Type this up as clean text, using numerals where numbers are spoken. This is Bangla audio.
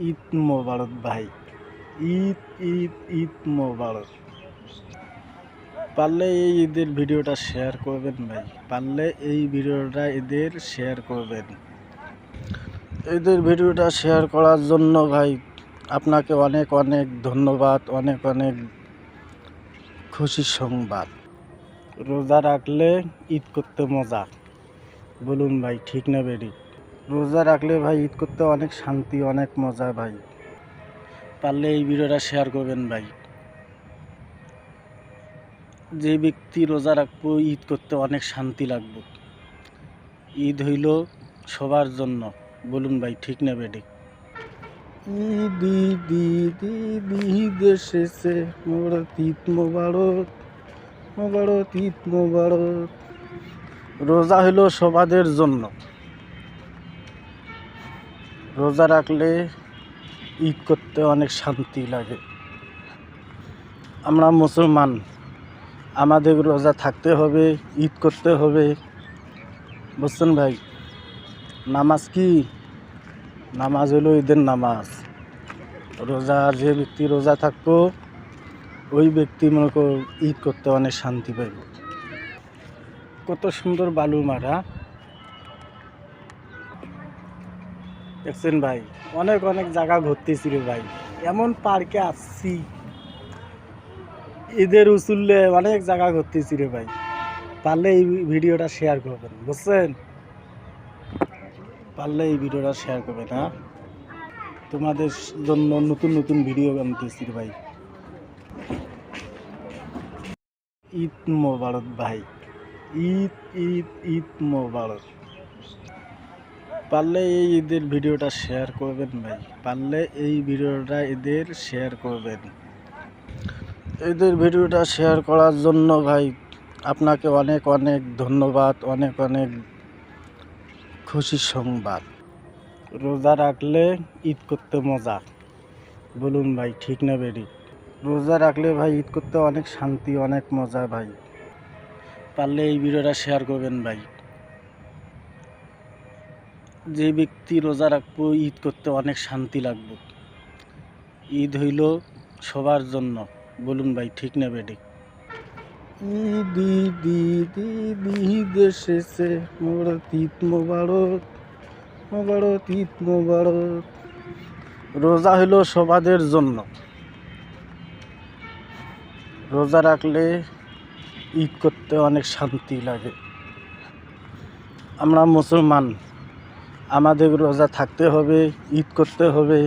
ঈদ মোবারক ভাই। ঈদ ঈদ ঈদ মোবারক। পারলে এই ঈদের ভিডিওটা শেয়ার করবেন ভাই, পারলে এই ভিডিওটা এদের শেয়ার করবেন। এদের ভিডিওটা শেয়ার করার জন্য ভাই আপনাকে অনেক অনেক ধন্যবাদ, অনেক অনেক খুশির সংবাদ। রোজা রাখলে ঈদ করতে মজা, বলুন ভাই ঠিক না বেঠিক? রোজা রাখলে ভাই ঈদ করতে অনেক শান্তি, অনেক মজা ভাই। পারলে এই ভিডিওটা শেয়ার করবেন ভাই। যে ব্যক্তি রোজা রাখবো ঈদ করতে অনেক শান্তি লাগবে। ঈদ হইল সবার জন্য, বলুন ভাই ঠিক না বেঠিক? ঈদ ঈদ ঈদ ঈদ ঈদ এসেছে, মোবারক ঈদ মোবারক, মোবারক ঈদ মোবারক। রোজা হইল সবাদের জন্য। রোজা রাখলে ঈদ করতে অনেক শান্তি লাগে। আমরা মুসলমান, আমাদের রোজা থাকতে হবে, ঈদ করতে হবে, বুঝছেন ভাই? নামাজ কি? নামাজ হলো ঈদের নামাজ। রোজা, যে ব্যক্তি রোজা থাকবো ওই ব্যক্তি মনে করো ঈদ করতে অনেক শান্তি পাইব। কত সুন্দর বালু মারা দেখছেন ভাই। অনেক অনেক জায়গা ঘুরতেছি রে ভাই, এমন পার্কে আসছি ঈদের উসুললে অনেক জায়গা ঘুরতেছি রে ভাই। পারলে এই ভিডিওটা শেয়ার করবেন, বুঝছেন? পারলে এই ভিডিওটা শেয়ার করবেন। হ্যাঁ, তোমাদের জন্য নতুন নতুন ভিডিও আনতেছি রে ভাই। ঈদ মোবারক ভাই। ঈদ ঈদ ঈদ মোবারক। পারলে এই ঈদের ভিডিওটা শেয়ার করবেন ভাই, পারলে এই ভিডিওটা এদের শেয়ার করবেন। এদের ভিডিওটা শেয়ার করার জন্য ভাই আপনাকে অনেক অনেক ধন্যবাদ, অনেক অনেক খুশির সংবাদ। রোজা রাখলে ঈদ করতে মজা, বলুন ভাই ঠিক না বেঠিক? রোজা রাখলে ভাই ঈদ করতে অনেক শান্তি, অনেক মজা ভাই। পারলে এই ভিডিওটা শেয়ার করবেন ভাই। যে ব্যক্তি রোজা রাখবো ঈদ করতে অনেক শান্তি লাগবে। ঈদ হইল সবার জন্য, বলুন ভাই ঠিক না বেঠিক? ঈদ ঈদ ঈদ ঈদ ঈদ এসেছে, মোবারক ঈদ মোবারক, মোবারক ঈদ মোবারক। রোজা হইল সবাদের জন্য। রোজা রাখলে ঈদ করতে অনেক শান্তি লাগে। আমরা মুসলমান, আমাদের রোজা থাকতে হবে, ঈদ করতে হবে।